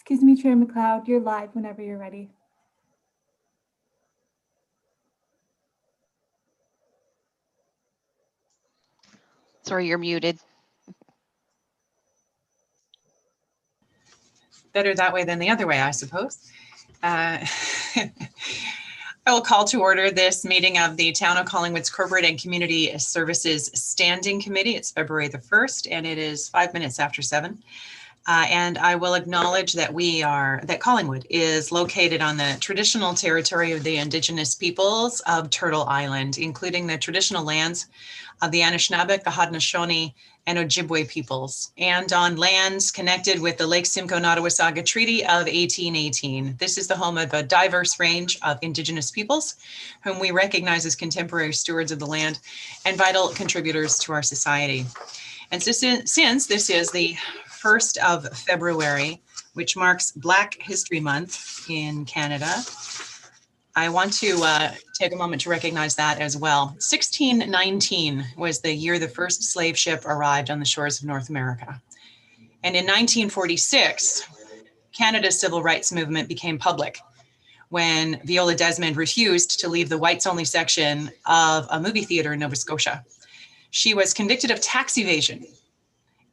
Excuse me, Chair McLeod, you're live whenever you're ready. Sorry, you're muted. Better that way than the other way, I suppose. I will call to order this meeting of the Town of Collingwood's Corporate and Community Services Standing Committee. It's February the 1st, and it is 5 minutes after 7. And I will acknowledge that that Collingwood is located on the traditional territory of the Indigenous peoples of Turtle Island, including the traditional lands of the Anishinaabe, the Haudenosaunee, and Ojibwe peoples, and on lands connected with the Lake Simcoe-Nottawasaga Treaty of 1818. This is the home of a diverse range of Indigenous peoples, whom we recognize as contemporary stewards of the land and vital contributors to our society. And so since this is the 1st of February, which marks Black History Month in Canada, I want to take a moment to recognize that as well. 1619 was the year the first slave ship arrived on the shores of North America. And in 1946, Canada's civil rights movement became public when Viola Desmond refused to leave the whites-only section of a movie theater in Nova Scotia. She was convicted of tax evasion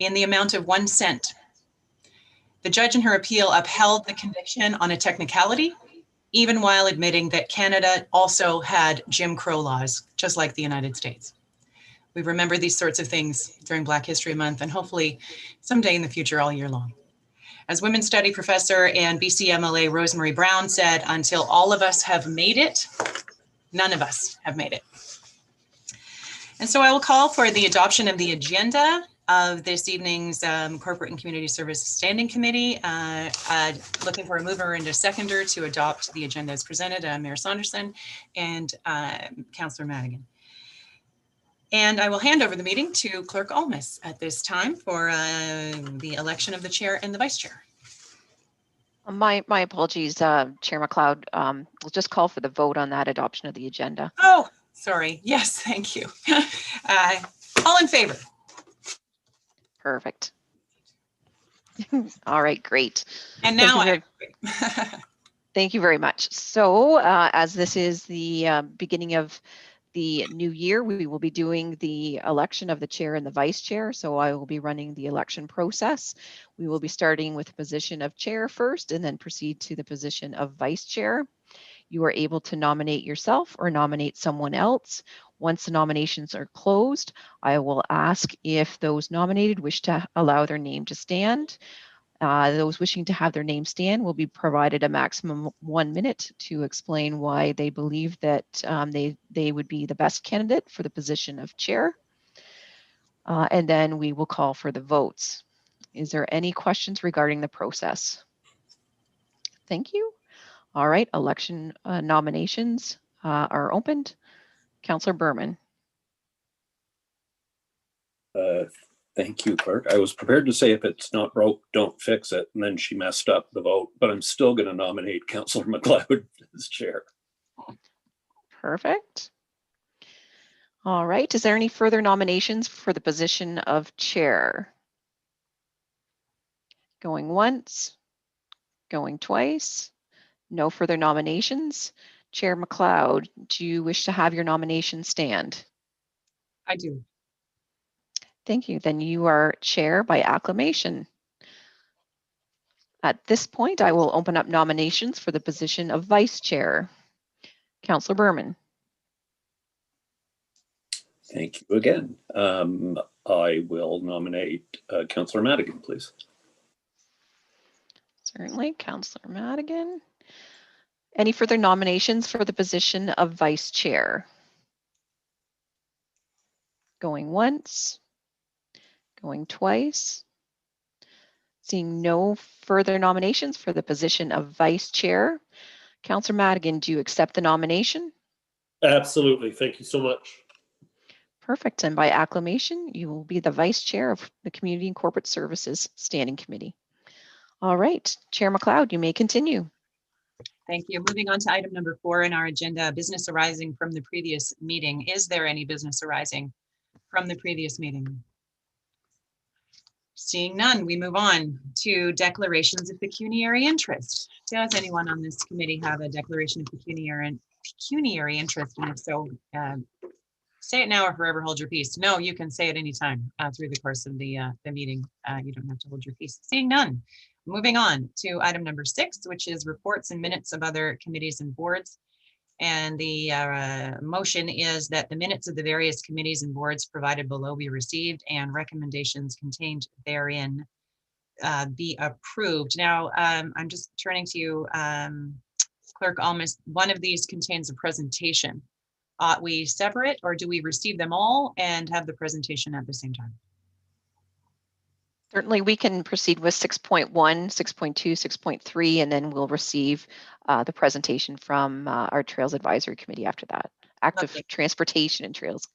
in the amount of 1 cent. The judge in her appeal upheld the conviction on a technicality, even while admitting that Canada also had Jim Crow laws, just like the United States. We remember these sorts of things during Black History Month, and hopefully someday in the future all year long. As Women's Study Professor and BCMLA Rosemary Brown said, until all of us have made it, none of us have made it. And so I will call for the adoption of the agenda of this evening's Corporate and Community Services Standing Committee. Looking for a mover and a seconder to adopt the agenda as presented, Mayor Saunderson and Councillor Madigan. And I will hand over the meeting to Clerk Almas at this time for the election of the chair and the vice chair. My apologies, Chair McLeod. We'll just call for the vote on that adoption of the agenda. Oh, sorry. Yes, thank you. All in favor? Perfect. All right, great. And now thank you very much. So as this is the beginning of the new year, we will be doing the election of the chair and the vice chair. So I will be running the election process. We will be starting with the position of chair first and then proceed to the position of vice chair. You are able to nominate yourself or nominate someone else. Once the nominations are closed, I will ask if those nominated wish to allow their name to stand. Those wishing to have their name stand will be provided a maximum 1 minute to explain why they believe that they would be the best candidate for the position of chair. And then we will call for the votes. Is there any questions regarding the process? Thank you. All right, election nominations are opened. Councillor Berman. Thank you, Clerk. I was prepared to say if it's not broke, don't fix it. And then she messed up the vote, but I'm still going to nominate Councillor McLeod as chair. Perfect. All right, is there any further nominations for the position of chair? Going once, going twice. No further nominations. Chair McLeod, do you wish to have your nomination stand? I do. Thank you. Then you are chair by acclamation. At this point, I will open up nominations for the position of vice chair. Councillor Berman. Thank you again. I will nominate Councillor Madigan, please. Certainly, Councillor Madigan. Any further nominations for the position of vice chair? Going once, going twice. Seeing no further nominations for the position of vice chair. Councillor Madigan, do you accept the nomination? Absolutely. Thank you so much. Perfect. And by acclamation, you will be the vice chair of the Community and Corporate Services Standing Committee. All right, Chair McLeod, you may continue. Thank you. Moving on to item number 4 in our agenda, business arising from the previous meeting. Is there any business arising from the previous meeting? Seeing none, we move on to declarations of pecuniary interest. Does anyone on this committee have a declaration of pecuniary interest? And if so, say it now or forever hold your peace. No, you can say it anytime through the course of the meeting. You don't have to hold your peace. Seeing none. Moving on to item number 6, which is reports and minutes of other committees and boards. And the motion is that the minutes of the various committees and boards provided below be received and recommendations contained therein be approved. Now, I'm just turning to you, Clerk Almas. One of these contains a presentation. Ought we separate, or do we receive them all and have the presentation at the same time? Certainly, we can proceed with 6.1, 6.2, 6.3, and then we'll receive the presentation from our Trails Advisory Committee after that. Active Lovely. transportation and trails.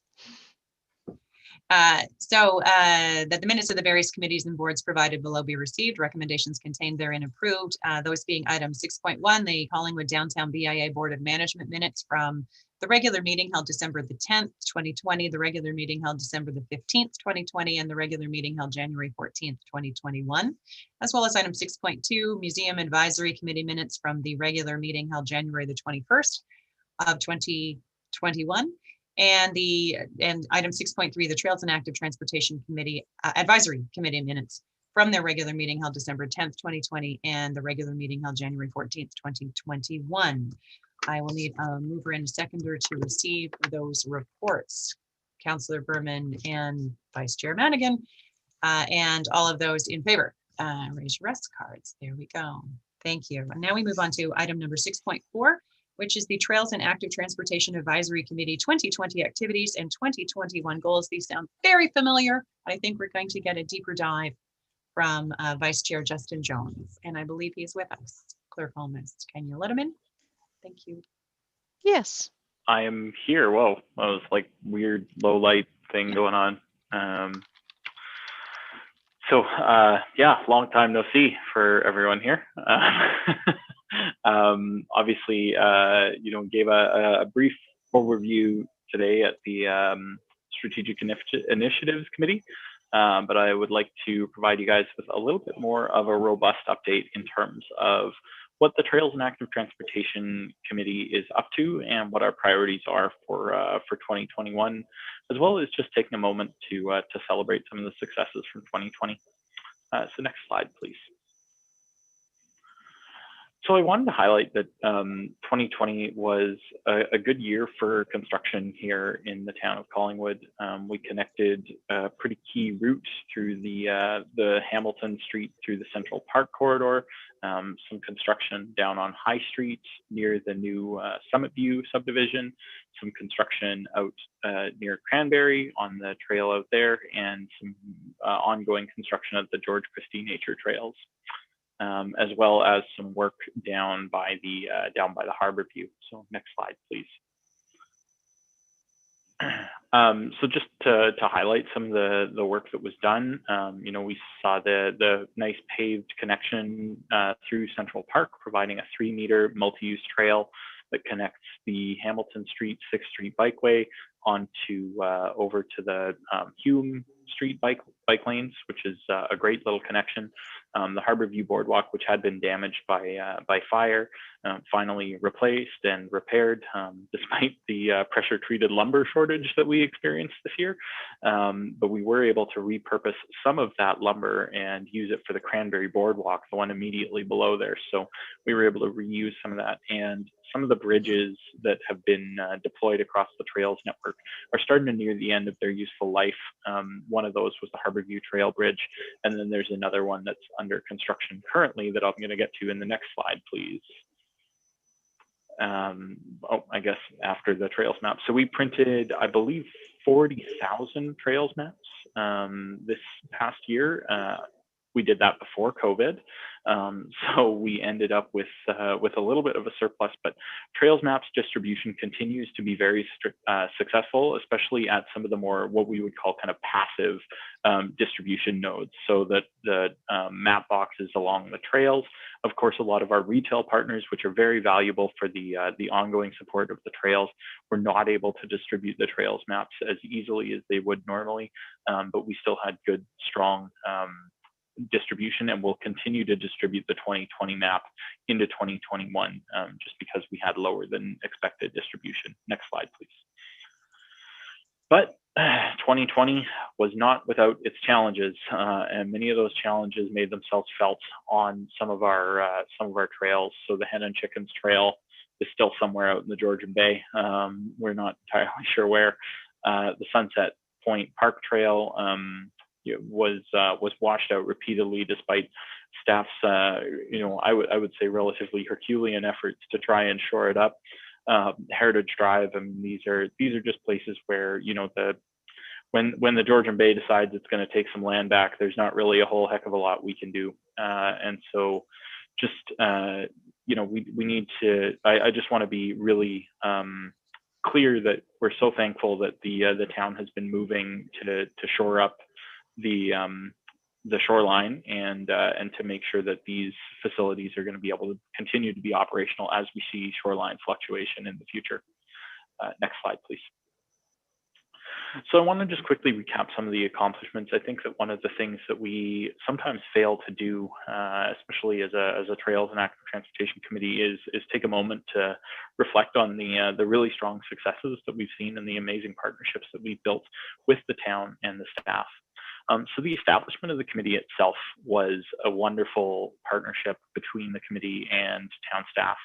That the minutes of the various committees and boards provided below be received, recommendations contained therein approved. Those being item 6.1, the Collingwood Downtown BIA Board of Management minutes from the regular meeting held December the 10th, 2020, the regular meeting held December the 15th, 2020, and the regular meeting held January 14th, 2021, as well as item 6.2, Museum Advisory Committee minutes from the regular meeting held January the 21st of 2021. And item 6.3, the Trails and Active Transportation Committee Advisory Committee minutes from their regular meeting held December 10th, 2020, and the regular meeting held January 14th, 2021. I will need a mover and a seconder to receive those reports. Councillor Berman and Vice Chair Madigan, and all of those in favor, raise your rest cards. There we go. Thank you. And now we move on to item number 6.4, which is the Trails and Active Transportation Advisory Committee 2020 activities and 2021 goals. These sound very familiar. I think we're going to get a deeper dive from Vice Chair Justin Jones, and I believe he's with us. Clerk Almas, can you let him in? Thank you. Yes. I am here. Whoa, that was like weird low light thing going on. Yeah, long time no see for everyone here. Obviously, gave a brief overview today at the Strategic Initiatives Committee, but I would like to provide you guys with a little bit more of a robust update in terms of what the Trails and Active Transportation Committee is up to and what our priorities are for 2021, as well as just taking a moment to celebrate some of the successes from 2020. So next slide, please. So I wanted to highlight that 2020 was a good year for construction here in the town of Collingwood. We connected a pretty key route through the Hamilton Street through the Central Park corridor, some construction down on High Street near the new Summit View subdivision, some construction out near Cranberry on the trail out there, and some ongoing construction at the George Christie Nature Trails. As well as some work down by the Harbor View. So next slide, please. So just to highlight some of the work that was done, we saw the nice paved connection through Central Park, providing a 3-meter multi-use trail that connects the Hamilton Street 6th Street bikeway onto over to the Hume Street bike lanes, which is a great little connection. The Harbor View Boardwalk, which had been damaged by fire, finally replaced and repaired, despite the pressure-treated lumber shortage that we experienced this year. But we were able to repurpose some of that lumber and use it for the Cranberry Boardwalk, the one immediately below there. So we were able to reuse some of that, and some of the bridges that have been deployed across the trails network are starting to near the end of their useful life. One of those was the Harbor View Trail Bridge, and then there's another one that's under construction currently that I'm going to get to in the next slide, please. I guess after the trails map. So we printed, I believe, 40,000 trails maps this past year. We did that before COVID. So we ended up with a little bit of a surplus, but Trails Maps distribution continues to be very successful, especially at some of the more what we would call kind of passive distribution nodes. So that the map boxes along the trails, of course, a lot of our retail partners, which are very valuable for the ongoing support of the trails, were not able to distribute the Trails Maps as easily as they would normally, but we still had good, strong distribution, and we'll continue to distribute the 2020 map into 2021 just because we had lower than expected distribution. Next slide, please. But 2020 was not without its challenges, and many of those challenges made themselves felt on some of our trails. So the Hen and Chickens Trail is still somewhere out in the Georgian Bay. We're not entirely sure where. The Sunset Point Park Trail was washed out repeatedly, despite staff's I would say relatively Herculean efforts to try and shore it up. Heritage Drive, I mean, these are just places where when the Georgian Bay decides it's going to take some land back, there's not really a whole heck of a lot we can do, and so just we need to. I just want to be really clear that we're so thankful that the town has been moving to shore up the shoreline and to make sure that these facilities are going to be able to continue to be operational as we see shoreline fluctuation in the future. Next slide, please. So I want to just quickly recap some of the accomplishments. I think that one of the things that we sometimes fail to do, especially as a Trails and Active Transportation Committee, is take a moment to reflect on the really strong successes that we've seen and the amazing partnerships that we've built with the town and the staff. So the establishment of the committee itself was a wonderful partnership between the committee and town staff.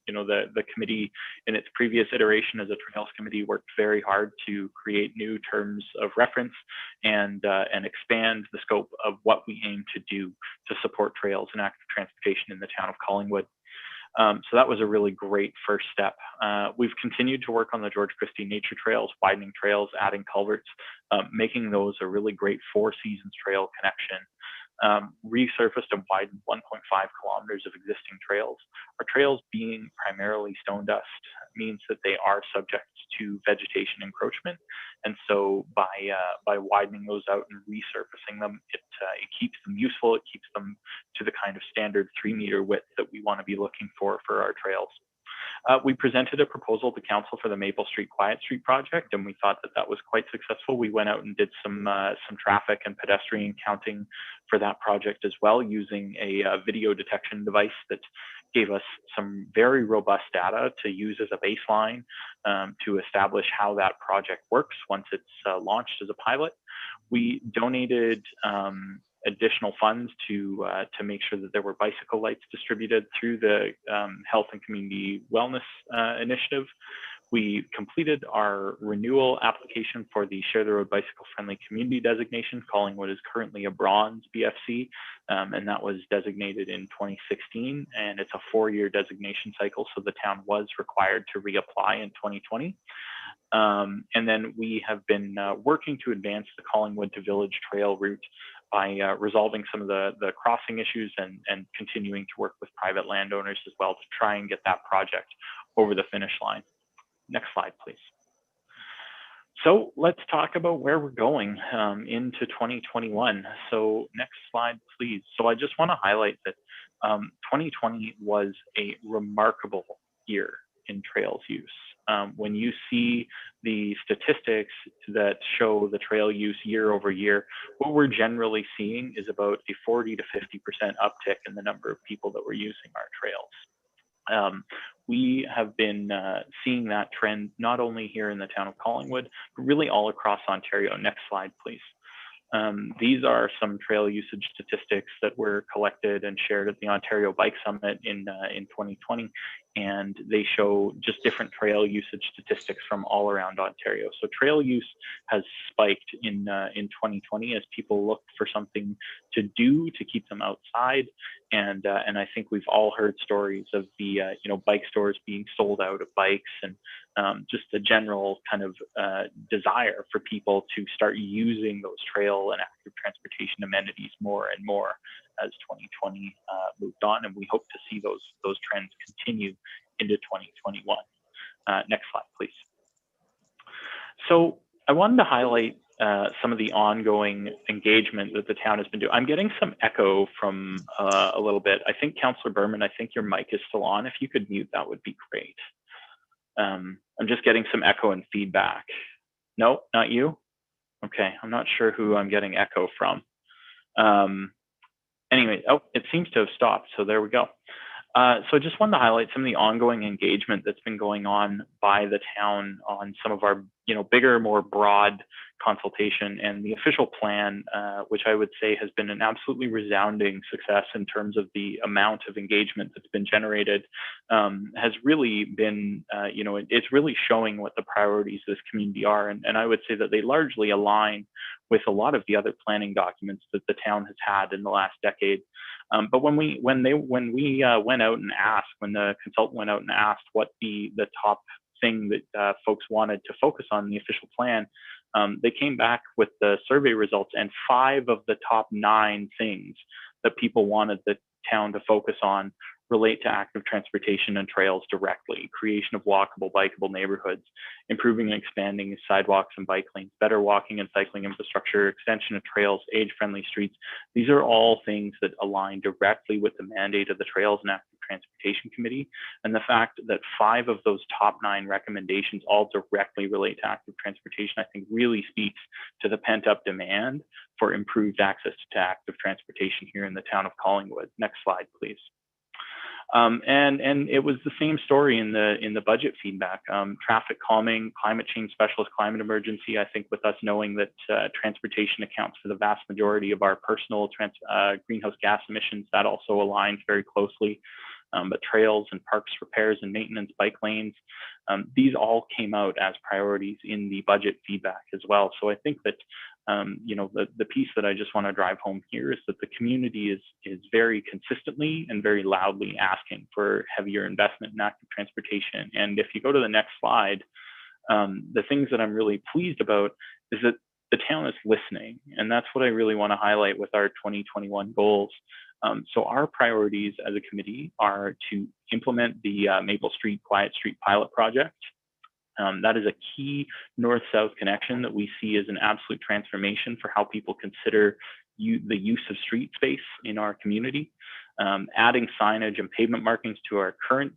The committee in its previous iteration as a Trails Committee worked very hard to create new terms of reference and expand the scope of what we aim to do to support trails and active transportation in the town of Collingwood. So that was a really great first step. We've continued to work on the George Christie Nature Trails, widening trails, adding culverts, making those a really great Four Seasons Trail connection. Resurfaced and widened 1.5 kilometers of existing trails. Our trails being primarily stone dust means that they are subject to vegetation encroachment, and so by widening those out and resurfacing them, it keeps them useful. It keeps them to the kind of standard 3-meter width that we want to be looking for our trails. We presented a proposal to council for the Maple Street Quiet Street project, and we thought that was quite successful. We went out and did some traffic and pedestrian counting for that project as well, using a video detection device that gave us some very robust data to use as a baseline to establish how that project works once it's launched as a pilot. We donated additional funds to make sure that there were bicycle lights distributed through the Health and Community Wellness Initiative. We completed our renewal application for the Share the Road Bicycle Friendly Community designation. Collingwood is currently a bronze BFC, and that was designated in 2016, and it's a 4-year designation cycle, so the town was required to reapply in 2020. And then we have been working to advance the Collingwood to Village Trail route by resolving some of the crossing issues and continuing to work with private landowners as well to try and get that project over the finish line. Next slide, please. So let's talk about where we're going into 2021. So next slide, please. So I just want to highlight that 2020 was a remarkable year in trails use. When you see the statistics that show the trail use year over year, what we're generally seeing is about a 40 to 50% uptick in the number of people that were using our trails. We have been seeing that trend not only here in the town of Collingwood, but really all across Ontario. Next slide, please. These are some trail usage statistics that were collected and shared at the Ontario Bike Summit in 2020, and they show just different trail usage statistics from all around Ontario. So trail use has spiked in 2020 as people looked for something to do to keep them outside, and I think we've all heard stories of the bike stores being sold out of bikes, and just a general kind of desire for people to start using those trail and active transportation amenities more and more as 2020 moved on, and we hope to see those trends continue into 2021. Next slide, please. So I wanted to highlight some of the ongoing engagement that the town has been doing. I'm getting some echo from a little bit. I think Councillor Berman, I think your mic is still on. If you could mute, that would be great. I'm just getting some echo and feedback. No, not you? Okay, I'm not sure who I'm getting echo from. Anyway, oh, it seems to have stopped. So there we go. So I just wanted to highlight some of the ongoing engagement that's been going on by the town on some of our, bigger, more broad consultation, and the official plan, which I would say has been an absolutely resounding success in terms of the amount of engagement that's been generated, has really been, it's really showing what the priorities of this community are. And I would say that they largely align with a lot of the other planning documents that the town has had in the last decade. But when we went out and asked, when the consultant went out and asked what the top thing that folks wanted to focus on in the official plan, they came back with the survey results, and 5 of the top 9 things that people wanted the town to focus on relate to active transportation and trails directly: creation of walkable, bikeable neighborhoods, improving and expanding sidewalks and bike lanes, better walking and cycling infrastructure, extension of trails, age-friendly streets. These are all things that align directly with the mandate of the Trails and Active Transportation Committee. And the fact that 5 of those top 9 recommendations all directly relate to active transportation, I think really speaks to the pent-up demand for improved access to active transportation here in the town of Collingwood. Next slide, please. And it was the same story in the budget feedback. Traffic calming, climate change specialist, climate emergency. I think with us knowing that transportation accounts for the vast majority of our personal greenhouse gas emissions, that also aligns very closely. But trails and parks repairs and maintenance, bike lanes, these all came out as priorities in the budget feedback as well. So I think that the piece that I just want to drive home here is that the community is very consistently and very loudly asking for heavier investment in active transportation. And if you go to the next slide, the things that I'm really pleased about is that the town is listening. And that's what I really want to highlight with our 2021 goals. So our priorities as a committee are to implement the Maple Street Quiet Street pilot project. That is a key north-south connection that we see as an absolute transformation for how people consider the use of street space in our community. Adding signage and pavement markings to our current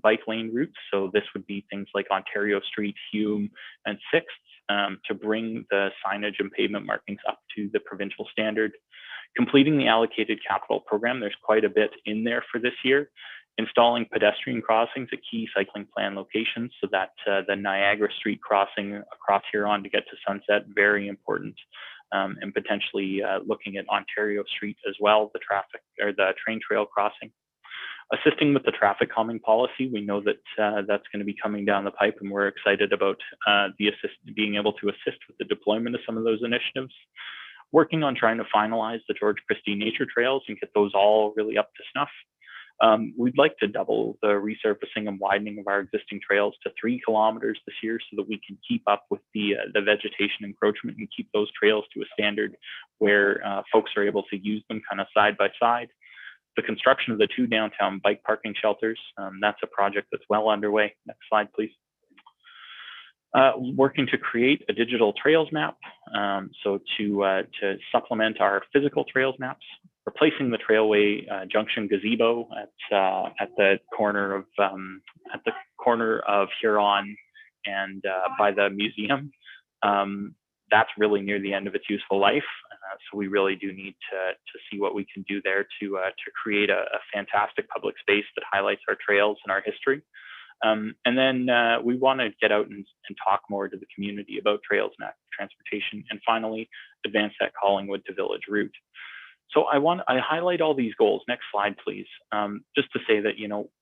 bike lane routes. So this would be things like Ontario Street, Hume, and 6th to bring the signage and pavement markings up to the provincial standard. Completing the allocated capital program, there's quite a bit in there for this year. Installing pedestrian crossings at key cycling plan locations, so that the Niagara Street crossing across Huron to get to Sunset, very important. And potentially looking at Ontario Street as well, the train trail crossing. Assisting with the traffic calming policy, we know that that's going to be coming down the pipe, and we're excited about being able to assist with the deployment of some of those initiatives. Working on trying to finalize the George Christie nature trails and get those all really up to snuff. We'd like to double the resurfacing and widening of our existing trails to 3 kilometers this year so that we can keep up with the vegetation encroachment and keep those trails to a standard where folks are able to use them kind of side by side. The construction of the 2 downtown bike parking shelters, that's a project that's well underway. Next slide, please. Working to create a digital trails map, so to supplement our physical trails maps. Replacing the Trailway Junction gazebo at the corner of Huron and by the museum. That's really near the end of its useful life, so we really do need to see what we can do there to create a fantastic public space that highlights our trails and our history. And then we want to get out and talk more to the community about trails and active transportation. And finally, advance that Collingwood to Village route. So I highlight all these goals. Next slide, please. Just to say that,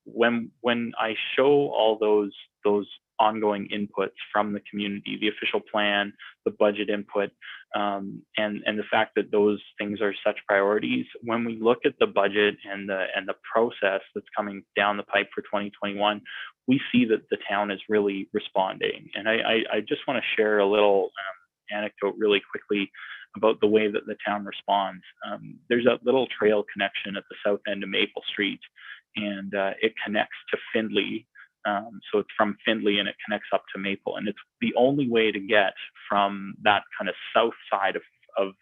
when I show all those ongoing inputs from the community, the official plan, the budget input, and the fact that those things are such priorities, when we look at the budget and the process that's coming down the pipe for 2021, we see that the town is really responding. And I just want to share a little anecdote really quickly about the way that the town responds. There's a little trail connection at the south end of Maple Street, and it connects to Findlay. So it's from Findlay and it connects up to Maple, and it's the only way to get from that kind of south side of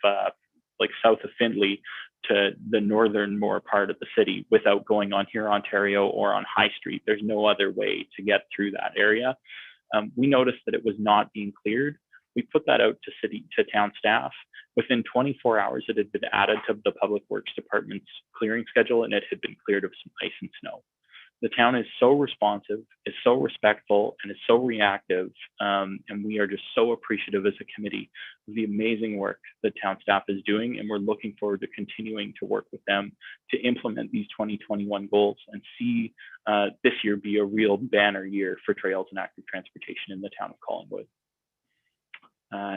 like south of Findlay to the northernmore part of the city without going on here, Ontario, or on High Street. There's no other way to get through that area. We noticed that it was not being cleared. We put that out to town staff. Within 24 hours, it had been added to the Public Works Department's clearing schedule, and it had been cleared of some ice and snow. The town is so responsive, is so respectful, and is so reactive, and we are just so appreciative as a committee of the amazing work the town staff is doing, and we're looking forward to continuing to work with them to implement these 2021 goals and see this year be a real banner year for trails and active transportation in the town of Collingwood.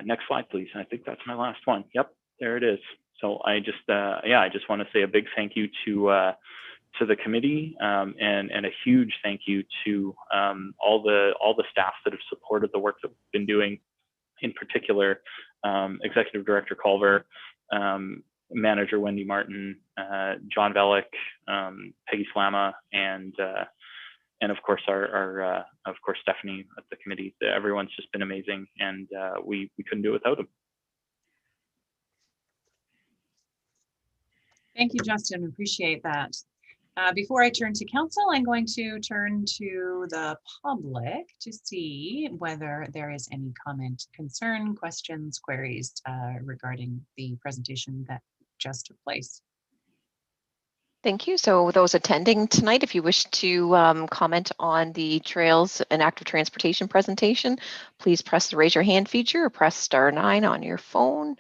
Next slide, please. I think that's my last one. Yep, there it is. So I just, I just want to say a big thank you to the committee, and a huge thank you to all the staff that have supported the work that we've been doing. In particular, Executive Director Culver, Manager Wendy Martin, John Velick, Peggy Slama, and of course of course Stephanie at the committee. Everyone's just been amazing, and we couldn't do it without them. Thank you, Justin. Appreciate that. Before I turn to council, I'm going to turn to the public to see whether there is any comment, concern, questions, queries regarding the presentation that just took place. Thank you. So those attending tonight, if you wish to comment on the Trails and Active Transportation presentation, please press the raise your hand feature or press *9 on your phone.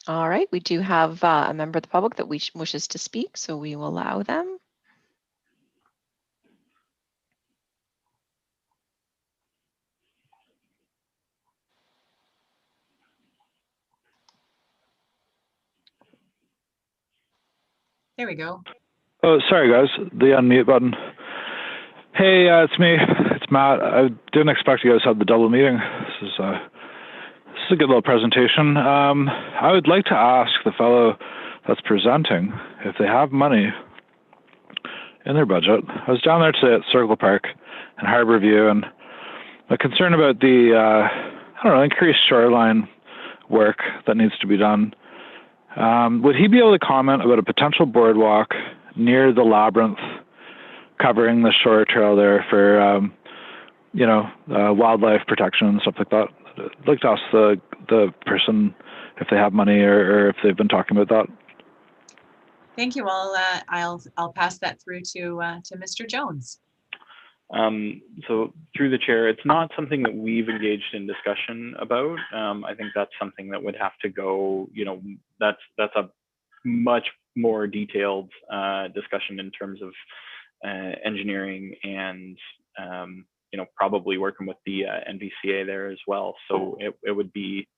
All right, we do have a member of the public that wishes to speak, so we will allow them. There we go. Oh, sorry guys, the unmute button. Hey, it's me. It's Matt. I didn't expect you guys to have the double meeting. This is a good little presentation. I would like to ask the fellow that's presenting if they have money in their budget. I was down there today at Circle Park and Harborview, and a concern about the I don't know, increased shoreline work that needs to be done. Would he be able to comment about a potential boardwalk near the labyrinth, covering the shore trail there for wildlife protection and stuff like that? I'd like to ask the person if they have money or if they've been talking about that. Thank you. I'll pass that through to Mr. Jones. So through the chair, it's not something that we've engaged in discussion about. I think that's something that would have to go, that's a much more detailed discussion in terms of engineering and, probably working with the NVCA there as well. So it would be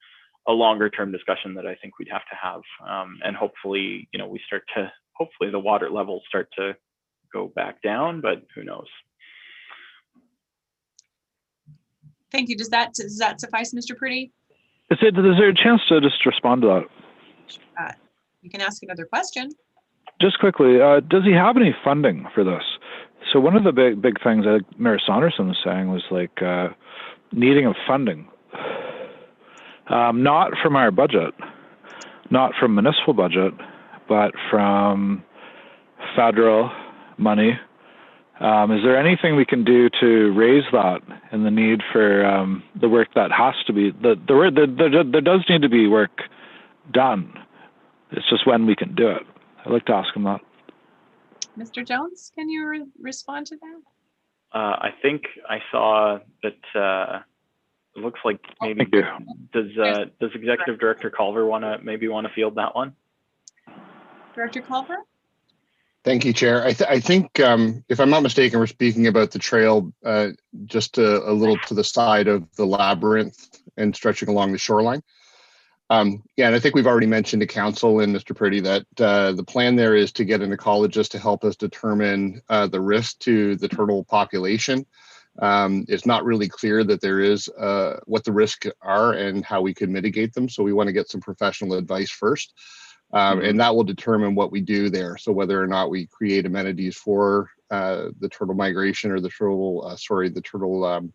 a longer term discussion that I think we'd have to have. And hopefully, hopefully the water levels start to go back down, but who knows? Thank you. Does that suffice, Mr. Purdy? Is there a chance to just respond to that? You can ask another question. Just quickly, does he have any funding for this? So one of the big things that Mayor Saunderson was saying was like needing of funding, not from our budget, not from municipal budget, but from federal money. Is there anything we can do to raise that and the need for the work that has to be, there does need to be work done. It's just when we can do it. I'd like to ask him that. Mr. Jones, can you respond to that? I think I saw that it looks like maybe does Executive Director Culver want to field that one? Director Culver? Thank you, Chair. I think, if I'm not mistaken, we're speaking about the trail just a little to the side of the labyrinth and stretching along the shoreline. And I think we've already mentioned to Council and Mr. Purdy that the plan there is to get an ecologist to help us determine the risk to the turtle population. It's not really clear that there is what the risks are and how we could mitigate them. So we want to get some professional advice first. And that will determine what we do there. So whether or not we create amenities for the turtle migration or the turtle,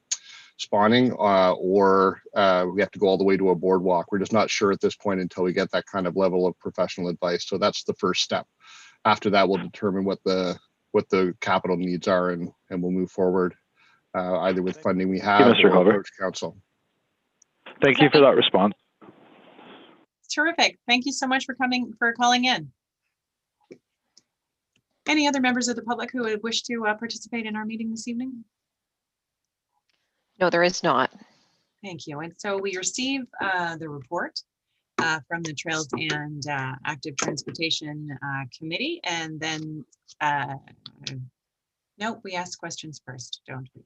spawning, or we have to go all the way to a boardwalk. We're just not sure at this point until we get that kind of level of professional advice. So that's the first step. After that, we'll determine what the capital needs are, and we'll move forward either with funding we have or approach Council. Thank you for that response. Terrific. Thank you so much for calling in. Any other members of the public who would wish to participate in our meeting this evening? No, there is not. Thank you. And so we receive the report from the Trails and Active Transportation Committee, and then no, we ask questions first, don't we?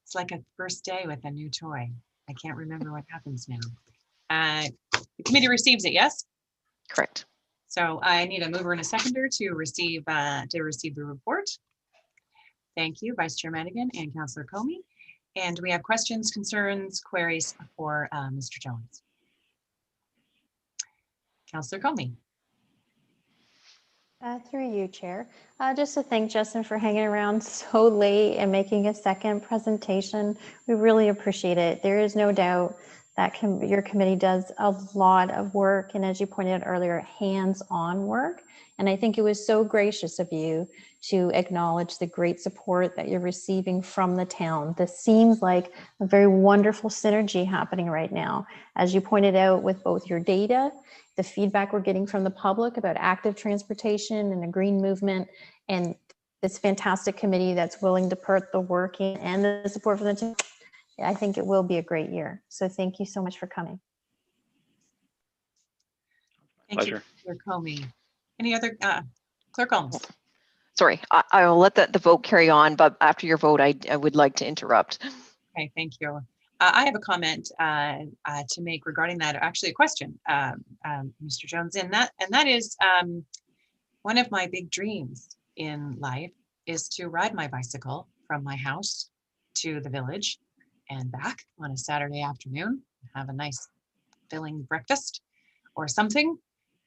It's like a first day with a new toy. I can't remember what happens now. The committee receives it, yes? Correct. So I need a mover and a seconder to receive the report. Thank you, Vice Chair Madigan and Councillor Comey. And do we have questions, concerns, queries for Mr. Jones? Councillor Comey. Through you, Chair. Just to thank Justin for hanging around so late and making a second presentation. We really appreciate it. There is no doubt that your committee does a lot of work, and as you pointed out earlier, hands-on work. And I think it was so gracious of you to acknowledge the great support that you're receiving from the town. This seems like a very wonderful synergy happening right now. As you pointed out with both your data, the feedback we're getting from the public about active transportation and a green movement, and this fantastic committee that's willing to put the work in and the support from the town. I think it will be a great year. So thank you so much for coming. Thank you, Clerk Comey. Any other, Clerk Holmes? Sorry, I will let the vote carry on, but after your vote, I would like to interrupt. Okay, thank you. I have a comment to make regarding that, actually a question, Mr. Jones, and that is one of my big dreams in life is to ride my bicycle from my house to the village and back on a Saturday afternoon, have a nice filling breakfast or something.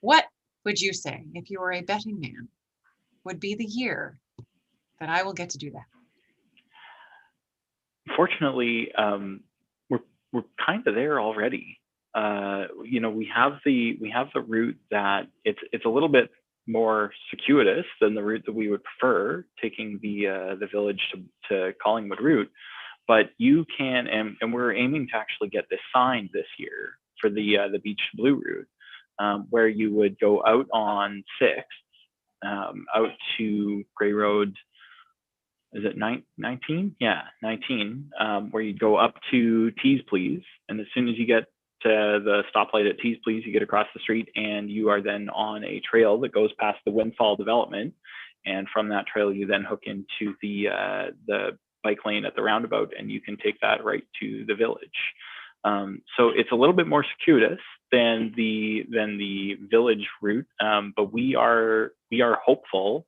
What would you say, if you were a betting man, would be the year that I will get to do that? Fortunately, we're kind of there already. You know, we have the route that it's a little bit more circuitous than the route that we would prefer, taking the village to Collingwood route. But you can, and we're aiming to actually get this signed this year for the Beach to Blue route, where you would go out on 6th, out to Grey Road. Is it 19? Yeah, 19, where you go up to Tees Please. And as soon as you get to the stoplight at Tees Please, you get across the street and you are then on a trail that goes past the Windfall development. And from that trail, you then hook into the bike lane at the roundabout and you can take that right to the village. So it's a little bit more circuitous than the village route, but we are hopeful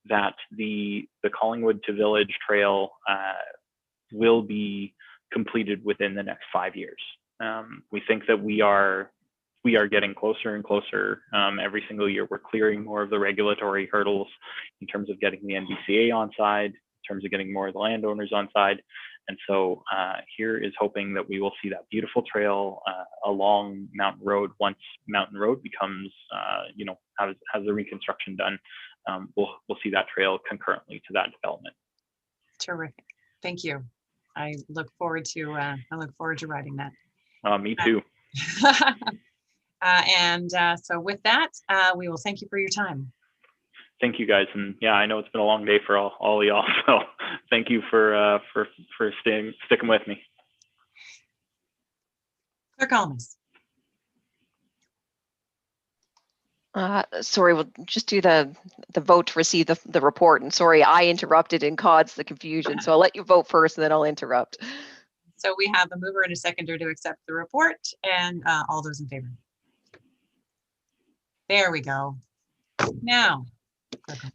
that the Collingwood to Village Trail will be completed within the next 5 years. We think that we are getting closer and closer every single year. We're clearing more of the regulatory hurdles in terms of getting the NBCA on side, in terms of getting more of the landowners on side. And so here is hoping that we will see that beautiful trail along Mountain Road once Mountain Road becomes, has the reconstruction done. We'll see that trail concurrently to that development. Terrific. Thank you. I look forward to riding that. Me too. So with that, we will thank you for your time. Thank you guys, and yeah, I know it's been a long day for all of y'all. So thank you for sticking with me. Clerk Holmes. Sorry, we'll just do the vote to receive the report. And sorry, I interrupted and caused the confusion. So I'll let you vote first and then I'll interrupt. So we have a mover and a seconder to accept the report, and all those in favor. There we go. Now.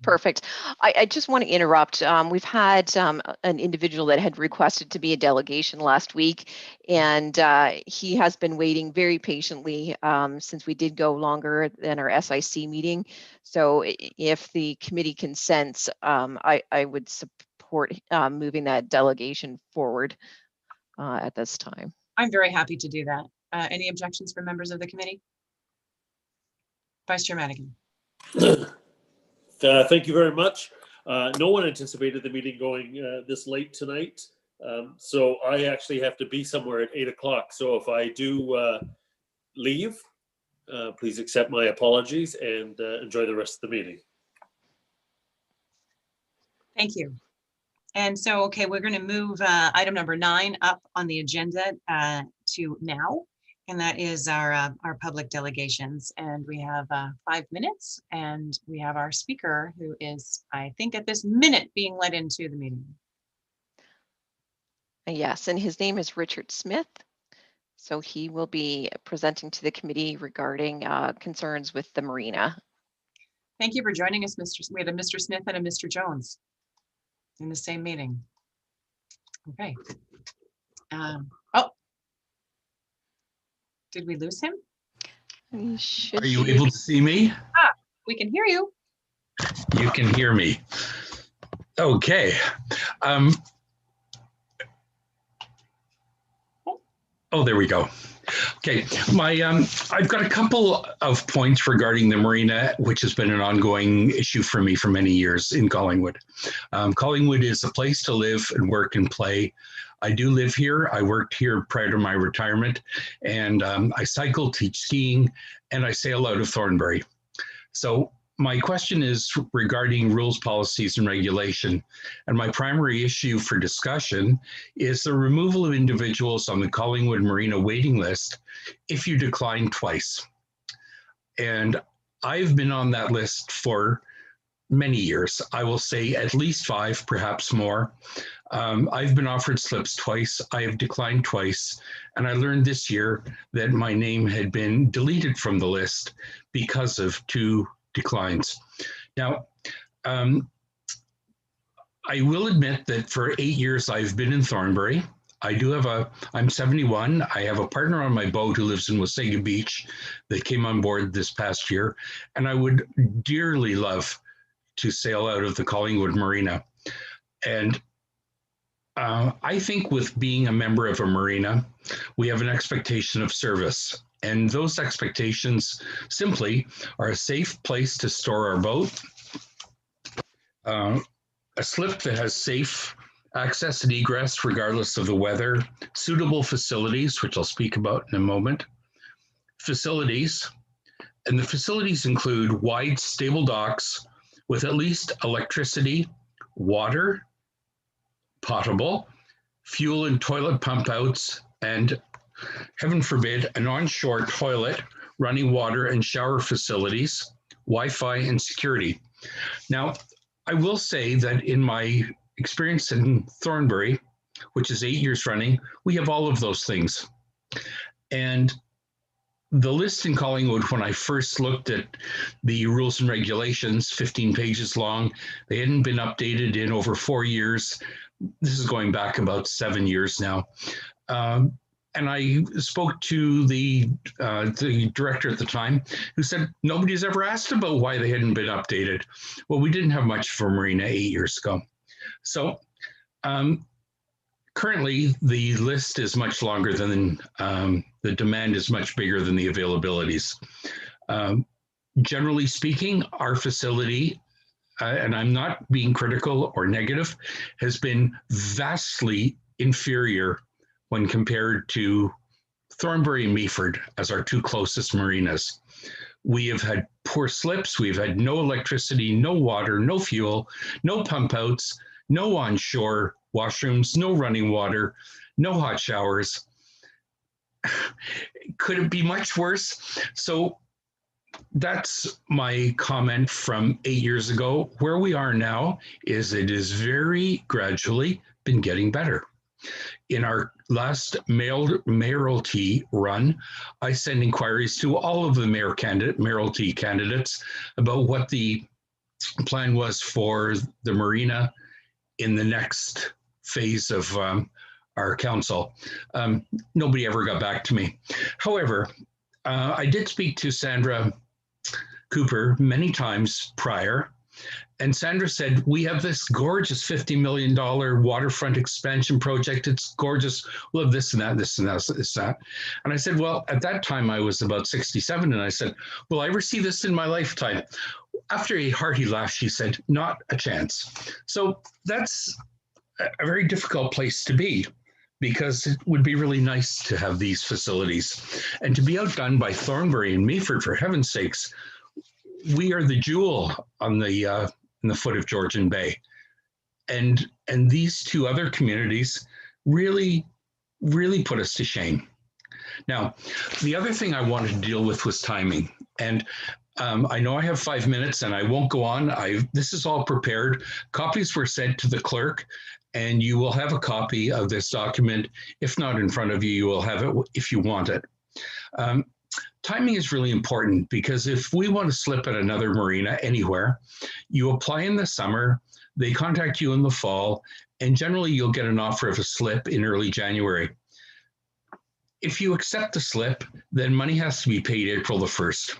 Perfect. I just want to interrupt. We've had an individual that had requested to be a delegation last week, and he has been waiting very patiently since we did go longer than our SIC meeting. So if the committee consents, I would support moving that delegation forward at this time. I'm very happy to do that. Any objections from members of the committee? Vice Chair Madigan. Thank you very much. No one anticipated the meeting going this late tonight. So I actually have to be somewhere at 8 o'clock. So if I do leave, please accept my apologies and enjoy the rest of the meeting. Thank you. And so, okay, we're going to move item number 9 up on the agenda to now, and that is our public delegations. And we have 5 minutes, and we have our speaker who is, I think, at this minute being led into the meeting. Yes, and his name is Richard Smith. So he will be presenting to the committee regarding concerns with the marina. Thank you for joining us, Mr. We have a Mr. Smith and a Mr. Jones in the same meeting. Okay. Oh, did we lose him? He should Are you be. able to see me? We can hear you. You can hear me. Okay. Oh, there we go. Okay, I've got a couple of points regarding the marina, which has been an ongoing issue for me for many years in Collingwood. Collingwood is a place to live and work and play. I do live here. I worked here prior to my retirement, and I cycle, teach skiing, and I sail out of Thornbury. So my question is regarding rules, policies, and regulation. And my primary issue for discussion is the removal of individuals on the Collingwood Marina waiting list if you decline twice. And I've been on that list for many years. I will say at least 5, perhaps more. I've been offered slips twice. I have declined twice. And I learned this year that my name had been deleted from the list because of 2 declines. Now, I will admit that for 8 years I've been in Thornbury. I'm 71. I have a partner on my boat who lives in Wasaga Beach that came on board this past year. And I would dearly love to sail out of the Collingwood Marina. And I think with being a member of a marina, we have an expectation of service. And those expectations simply are a safe place to store our boat, a slip that has safe access and egress regardless of the weather, suitable facilities, which I'll speak about in a moment, and the facilities include wide, stable docks with at least electricity, water, potable, fuel and toilet pump outs, and heaven forbid, an onshore toilet, running water and shower facilities, Wi-Fi and security. Now, I will say that in my experience in Thornbury, which is 8 years running, we have all of those things. And the list in Collingwood, when I first looked at the rules and regulations, 15 pages long, they hadn't been updated in over 4 years. This is going back about 7 years now. And I spoke to the director at the time, who said nobody's ever asked about why they hadn't been updated. Well, we didn't have much for marina 8 years ago. So currently, the list is much longer than the demand is much bigger than the availabilities. Generally speaking, our facility, and I'm not being critical or negative, has been vastly inferior when compared to Thornbury and Meaford as our 2 closest marinas. We have had poor slips, we've had no electricity, no water, no fuel, no pump outs, no onshore washrooms, no running water, no hot showers. Could it be much worse? So that's my comment from 8 years ago. Where we are now is it is very gradually been getting better. In our last mayoralty run, I sent inquiries to all of the mayoralty candidates about what the plan was for the marina in the next phase of our council. Nobody ever got back to me. However, I did speak to Sandra Cooper many times prior, and Sandra said, we have this gorgeous $50 million waterfront expansion project. It's gorgeous. We'll have this and that, this and that, this and that. And I said, well, at that time I was about 67. And I said, will I ever see this in my lifetime? After a hearty laugh, she said, not a chance. So that's a very difficult place to be, because it would be really nice to have these facilities. And to be outdone by Thornbury and Meaford, for heaven's sakes, we are the jewel on the in the foot of Georgian Bay. And these two other communities really put us to shame. Now, the other thing I wanted to deal with was timing. And I know I have 5 minutes and I won't go on. This is all prepared. Copies were sent to the clerk, and you will have a copy of this document. If not in front of you, you will have it if you want it. Timing is really important, because if we want to slip at another marina anywhere, you apply in the summer, they contact you in the fall, and generally you'll get an offer of a slip in early January. If you accept the slip, then money has to be paid April the 1st.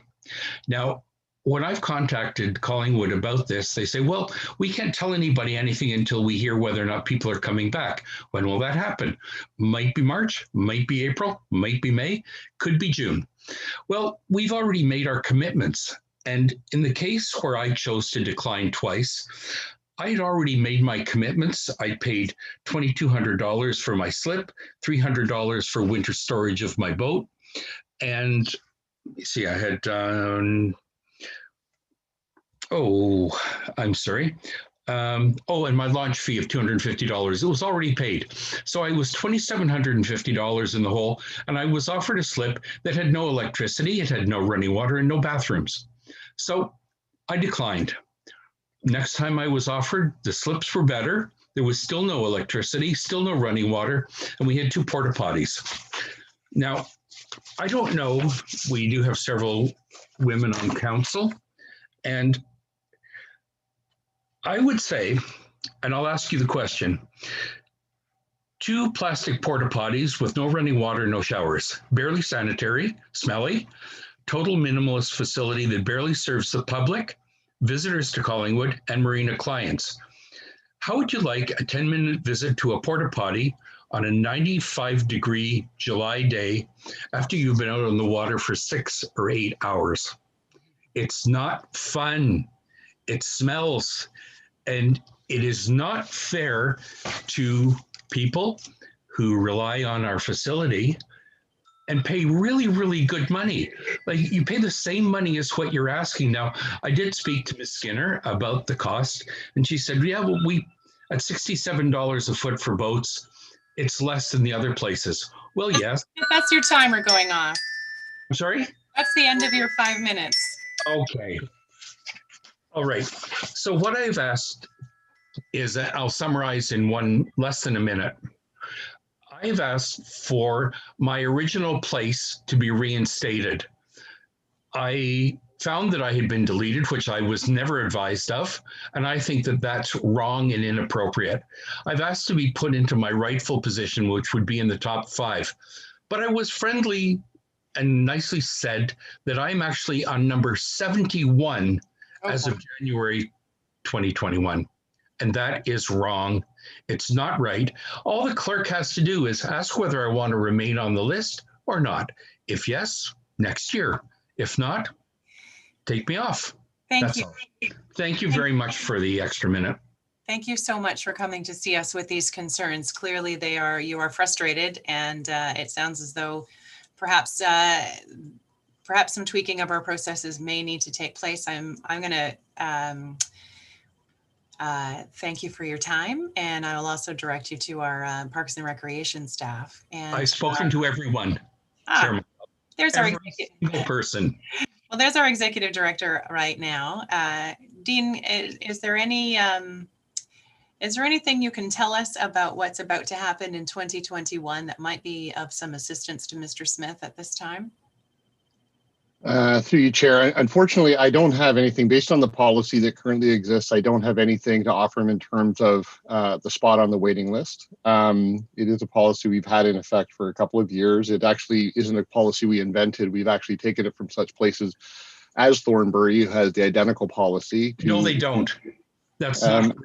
Now, when I've contacted Collingwood about this, they say, well, we can't tell anybody anything until we hear whether or not people are coming back. When will that happen? Might be March, might be April, might be May, could be June. Well, we've already made our commitments. And in the case where I chose to decline twice, I had already made my commitments. I paid $2,200 for my slip, $300 for winter storage of my boat. And you see, I had, I'm sorry. And my launch fee of $250, it was already paid. So I was $2,750 in the hole, and I was offered a slip that had no electricity, it had no running water, and no bathrooms. So I declined. Next time I was offered, the slips were better. There was still no electricity, still no running water, and we had 2 porta potties. Now, I don't know, we do have several women on council, and I would say, and I'll ask you the question, 2 plastic porta potties with no running water, no showers, barely sanitary, smelly, total minimalist facility that barely serves the public, visitors to Collingwood, and marina clients. How would you like a 10-minute visit to a porta potty on a 95-degree July day after you've been out on the water for 6 or 8 hours? It's not fun. It smells. And it is not fair to people who rely on our facility and pay really, really good money. Like, you pay the same money as what you're asking. Now, I did speak to Ms. Skinner about the cost, and she said, yeah, well, at $67 a foot for boats, it's less than the other places. Well, yes. That's your timer going off. I'm sorry? That's the end of your 5 minutes. Okay. All right. So what I've asked is that I'll summarize in less than a minute. I've asked for my original place to be reinstated. I found that I had been deleted, which I was never advised of, and I think that that's wrong and inappropriate. I've asked to be put into my rightful position, which would be in the top 5. But I was friendly and nicely said that I'm actually on number 71 as of January 2021. And that is wrong. It's not right. All the clerk has to do is ask whether I want to remain on the list or not. If yes, next year. If not, take me off. Thank you. All. Thank you very much for the extra minute. Thank you so much for coming to see us with these concerns. Clearly, you are frustrated, and it sounds as though perhaps some tweaking of our processes may need to take place. I'm going to thank you for your time, and I will also direct you to our Parks and Recreation staff. And I've spoken to everyone. Chairman. There's Every our single person. Well, there's our executive director right now. Dean, is there anything you can tell us about what's about to happen in 2021 that might be of some assistance to Mr. Smith at this time? Through you, Chair. Unfortunately, I don't have anything based on the policy that currently exists. I don't have anything to offer him in terms of the spot on the waiting list. It is a policy we've had in effect for a couple of years. It actually isn't a policy we invented. We've actually taken it from such places as Thornbury, who has the identical policy. No, they don't. That's not.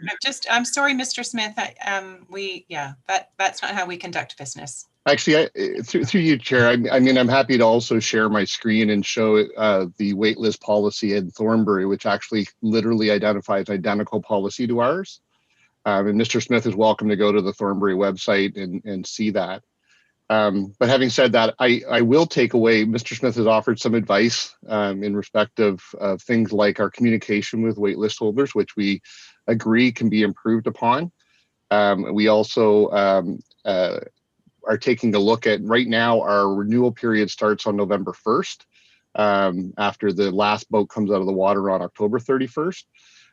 I'm sorry, Mr. Smith. That's not how we conduct business. Actually, through you, Chair, I mean, I'm happy to also share my screen and show the waitlist policy in Thornbury, which actually literally identifies identical policy to ours. And Mr. Smith is welcome to go to the Thornbury website and see that. But having said that, I will take away, Mr. Smith has offered some advice in respect of things like our communication with waitlist holders, which we agree can be improved upon. We also are taking a look at, right now, our renewal period starts on November 1st, after the last boat comes out of the water on October 31st.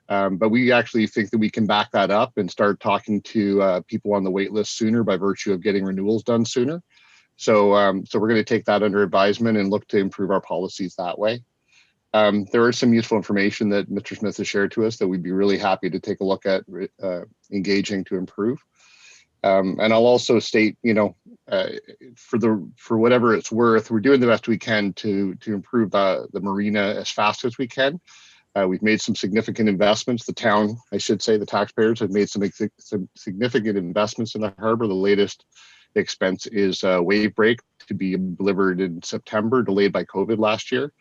But we actually think that we can back that up and start talking to people on the wait list sooner by virtue of getting renewals done sooner. So, so we're going to take that under advisement and look to improve our policies that way. There is some useful information that Mr. Smith has shared to us that we'd be really happy to take a look at engaging to improve. And I'll also state, you know, for whatever it's worth, we're doing the best we can to improve the marina as fast as we can. We've made some significant investments. The town, I should say, the taxpayers have made some significant investments in the harbor. The latest expense is wave break to be delivered in September, delayed by COVID last year.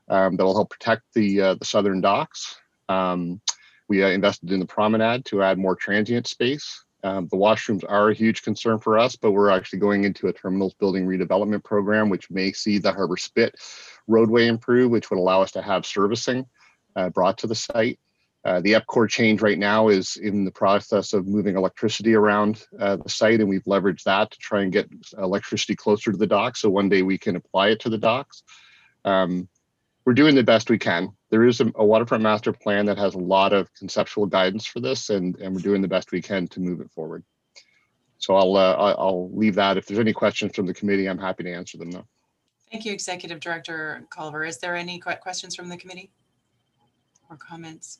That will help protect the southern docks. We invested in the promenade to add more transient space. The washrooms are a huge concern for us, but we're actually going into a terminals building redevelopment program, which may see the Harbor Spit roadway improve, which would allow us to have servicing brought to the site. The EPCOR change right now is in the process of moving electricity around the site, and we've leveraged that to try and get electricity closer to the docks, so one day we can apply it to the docks. We're doing the best we can. There is a waterfront master plan that has a lot of conceptual guidance for this, and we're doing the best we can to move it forward. So I'll leave that. If there's any questions from the committee, I'm happy to answer them though. Thank you, Executive Director Culver. Is there any questions from the committee or comments?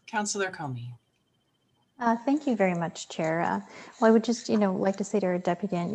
Councillor Comey. Thank you very much, Chair. Well, I would just, like to say to our deputant,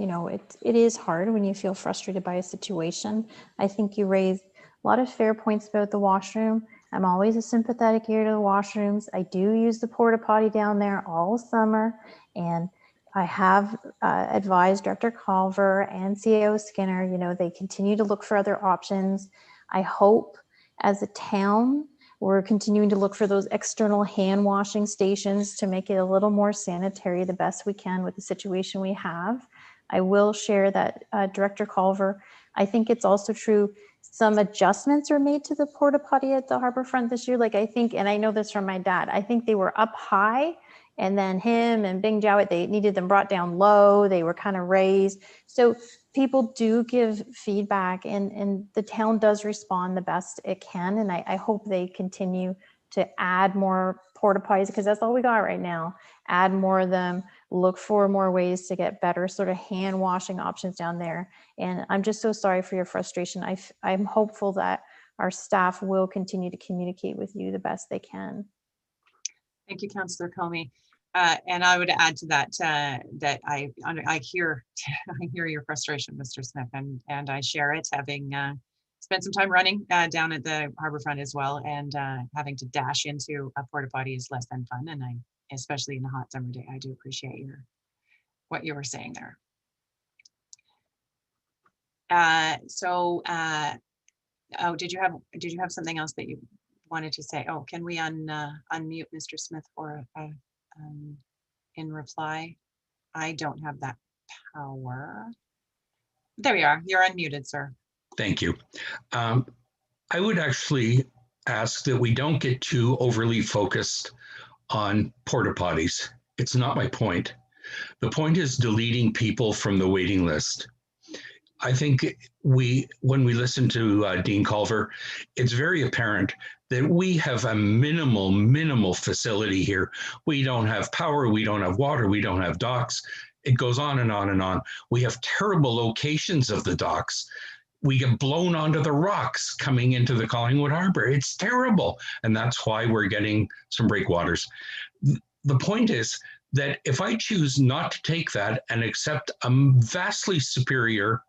it is hard when you feel frustrated by a situation. I think you raised a lot of fair points about the washroom. I'm always a sympathetic ear to the washrooms. I do use the porta potty down there all summer, and I have advised Director Culver and CAO Skinner, they continue to look for other options. I hope as a town, we're continuing to look for those external hand washing stations to make it a little more sanitary the best we can with the situation we have. I will share that Director Culver, I think it's also true, some adjustments are made to the porta potty at the Harborfront this year. Like I think, and I know this from my dad, I think they were up high, and then him and Bing Jowett, they needed them brought down low. They were kind of raised. So people do give feedback, and the town does respond the best it can. And I hope they continue to add more porta potties, because that's all we got right now. Add more of them, look for more ways to get better sort of hand washing options down there. And I'm just so sorry for your frustration. I'm hopeful that our staff will continue to communicate with you the best they can. Thank you, Councillor Comey. And I would add to that that I hear your frustration, Mr. Smith, and I share it, having spent some time running down at the Harborfront as well, and having to dash into a porta potty is less than fun, and especially in a hot summer day, I do appreciate what you were saying there. Oh, did you have something else that you wanted to say? Oh, can we unmute Mr. Smith for in reply? I don't have that power. There we are. You're unmuted, sir. Thank you. I would actually ask that we don't get too overly focused on porta potties. It's not my point. The point is deleting people from the waiting list. I think when we listen to Dean Culver, it's very apparent that we have a minimal facility here. We don't have power, we don't have water, we don't have docks. It goes on and on and on. We have terrible locations of the docks. We get blown onto the rocks coming into the Collingwood Harbor. It's terrible. And that's why we're getting some breakwaters. The point is that if I choose not to take that and accept a vastly superior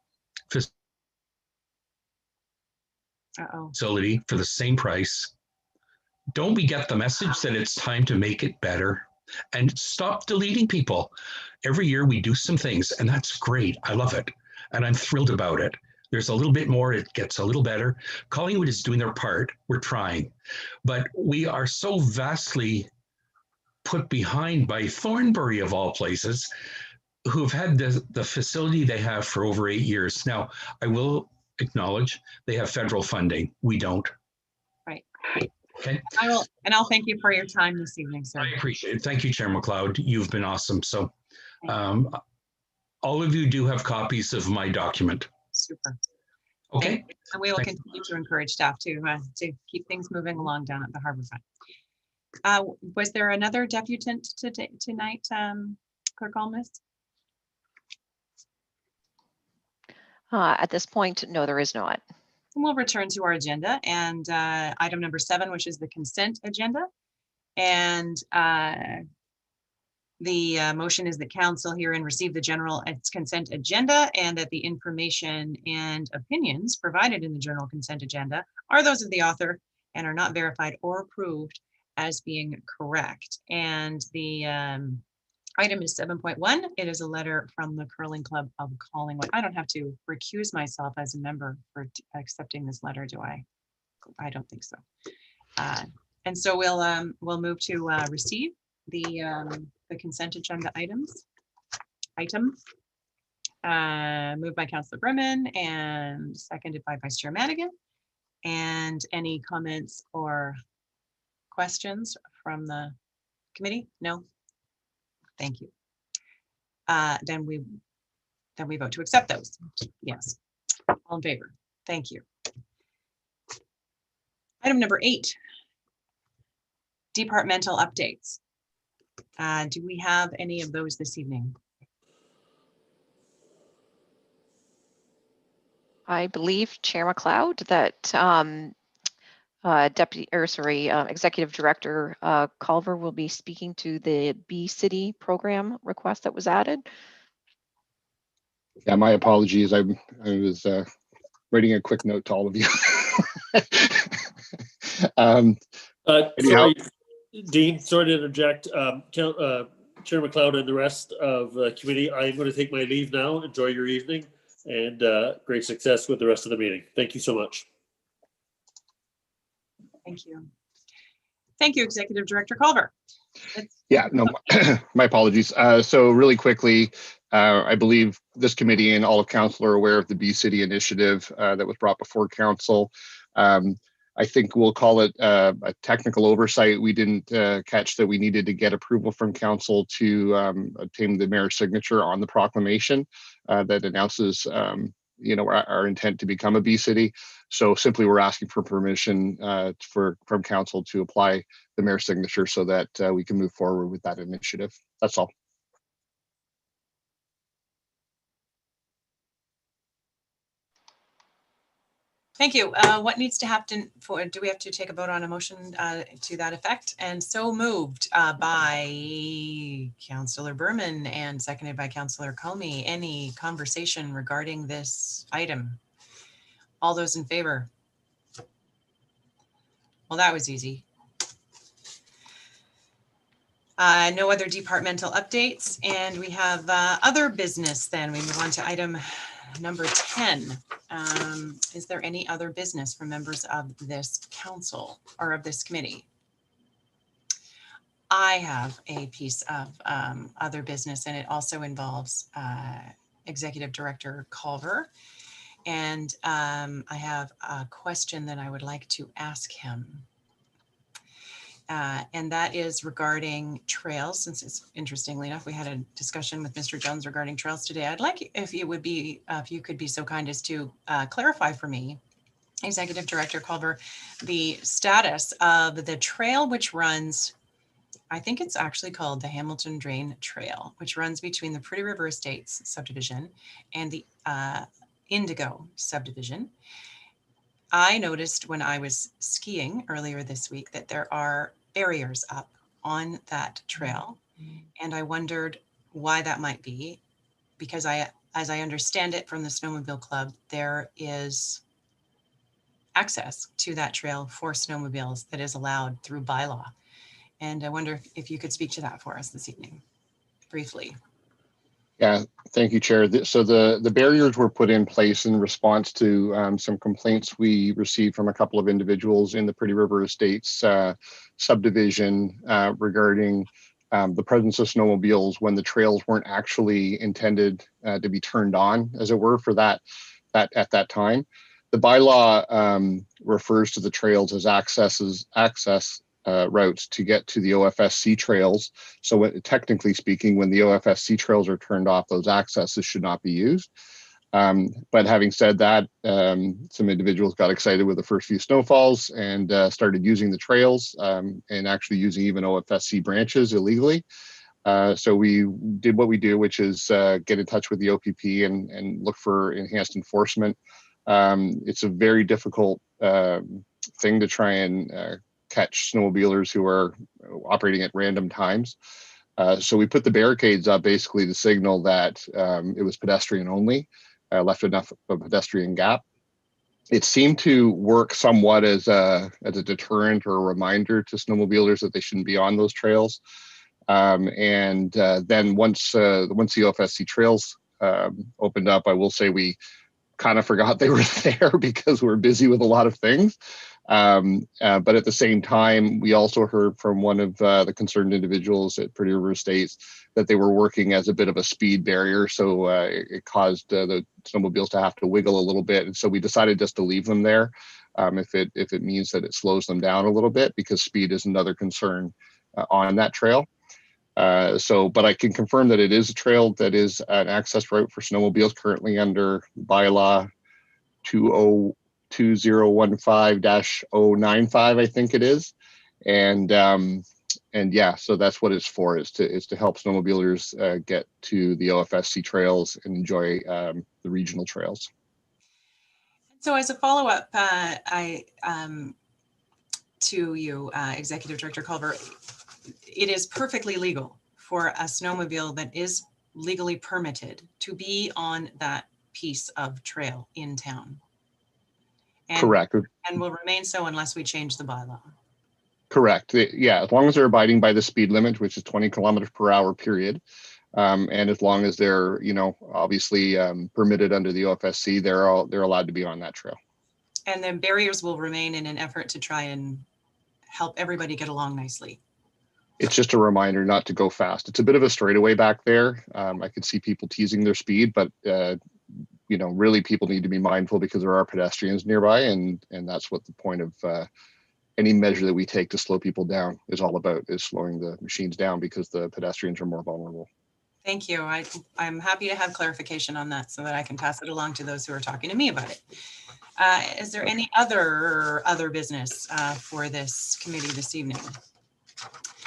facility for the same price, don't we get the message that it's time to make it better and stop deleting people? Every year we do some things, and that's great. I love it, and I'm thrilled about it. There's a little bit more, it gets a little better. Collingwood is doing their part, we're trying, but we are so vastly put behind by Thornbury of all places, who've had the facility they have for over 8 years. Now, I will acknowledge they have federal funding. We don't. Right. Okay. I'll thank you for your time this evening, sir. I appreciate it. Thank you, Chair McLeod. You've been awesome. So all of you do have copies of my document. Super. Okay. And we will continue to encourage staff to keep things moving along down at the Harbourfront. Was there another deputant tonight, Clerk Almas? At this point, no, there is not. We'll return to our agenda and item number 7, which is the consent agenda. And the motion is that council herein receive the general consent agenda, and that the information and opinions provided in the general consent agenda are those of the author and are not verified or approved as being correct. And the item is 7.1. It is a letter from the Curling Club of Collingwood. I don't have to recuse myself as a member for accepting this letter, do I? I don't think so. And so we'll move to receive the consent agenda items. Moved by Councillor Berman and seconded by Vice Chair Madigan. And any comments or questions from the committee? No? Thank you. Then we vote to accept those. Yes. All in favor? Thank you. Item number 8, departmental updates. Do we have any of those this evening? I believe, Chair McLeod, that Executive Director Culver will be speaking to the B City program request that was added. Yeah, my apologies. I was writing a quick note to all of you. Sorry, Dean, sorry to interject. Chair McLeod and the rest of the committee, I'm going to take my leave now. Enjoy your evening and great success with the rest of the meeting. Thank you so much. Thank you. Thank you, Executive Director Culver. Yeah, no, my apologies. So really quickly, I believe this committee and all of council are aware of the B City initiative that was brought before council. I think we'll call it a technical oversight. We didn't catch that we needed to get approval from council to obtain the mayor's signature on the proclamation that announces our intent to become a B City. So simply we're asking for permission from council to apply the mayor's signature so that we can move forward with that initiative. That's all. Thank you. What needs to happen do we have to take a vote on a motion to that effect? And so moved by Councillor Berman and seconded by Councillor Comey. Any conversation regarding this item? All those in favor? Well, that was easy. No other departmental updates, and we have other business then. We move on to item number 10. Is there any other business from members of this council or of this committee? I have a piece of other business, and it also involves Executive Director Culver. And I have a question that I would like to ask him. And that is regarding trails, since it's interestingly enough, we had a discussion with Mr. Jones regarding trails today. I'd like if you could be so kind as to clarify for me, Executive Director Culver, the status of the trail which runs, I think it's actually called the Hamilton Drain Trail, which runs between the Pretty River Estates subdivision and the Indigo subdivision. I noticed when I was skiing earlier this week that there are barriers up on that trail. And I wondered why that might be, because as I understand it from the Snowmobile Club, there is access to that trail for snowmobiles that is allowed through bylaw. And I wonder if you could speak to that for us this evening, briefly. Yeah, thank you, Chair. So the barriers were put in place in response to some complaints we received from a couple of individuals in the Pretty River Estates subdivision regarding the presence of snowmobiles when the trails weren't actually intended to be turned on, as it were, for that at that time. The bylaw refers to the trails as access routes to get to the OFSC trails. So technically speaking, when the OFSC trails are turned off, those accesses should not be used. But having said that, some individuals got excited with the first few snowfalls and started using the trails and actually using even OFSC branches illegally. So we did what we do, which is get in touch with the OPP and look for enhanced enforcement. It's a very difficult thing to try and catch snowmobilers who are operating at random times. So we put the barricades up basically to signal that it was pedestrian only, left enough of a pedestrian gap. It seemed to work somewhat as a deterrent or a reminder to snowmobilers that they shouldn't be on those trails. Then once the OFSC trails opened up, I will say we kind of forgot they were there because we're busy with a lot of things. But at the same time, we also heard from one of the concerned individuals at Purdue River Estates that they were working as a bit of a speed barrier. So it caused the snowmobiles to have to wiggle a little bit. And so we decided just to leave them there if it means that it slows them down a little bit, because speed is another concern on that trail. But I can confirm that it is a trail that is an access route for snowmobiles currently under bylaw 2015-095, I think it is. And yeah, so that's what it's for, is to help snowmobilers get to the OFSC trails and enjoy the regional trails. So as a follow-up, to you, Executive Director Culver, it is perfectly legal for a snowmobile that is legally permitted to be on that piece of trail in town. And, correct. And will remain so unless we change the bylaw. Correct. Yeah, as long as they're abiding by the speed limit, which is 20 kilometers per hour, period. And as long as they're, obviously permitted under the OFSC, they're allowed to be on that trail. And the barriers will remain in an effort to try and help everybody get along nicely. It's just a reminder not to go fast. It's a bit of a straightaway back there. I could see people teasing their speed, but really people need to be mindful because there are pedestrians nearby, and that's what the point of any measure that we take to slow people down is all about, is slowing the machines down because the pedestrians are more vulnerable. Thank you. I'm happy to have clarification on that so that I can pass it along to those who are talking to me about it. Is there any other business for this committee this evening?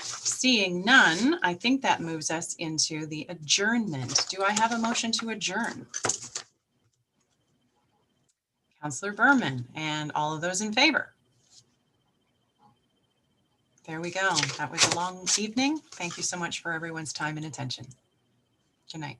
Seeing none, I think that moves us into the adjournment. Do I have a motion to adjourn? Councillor Berman, and all of those in favor? There we go. That was a long evening. Thank you so much for everyone's time and attention. Good night.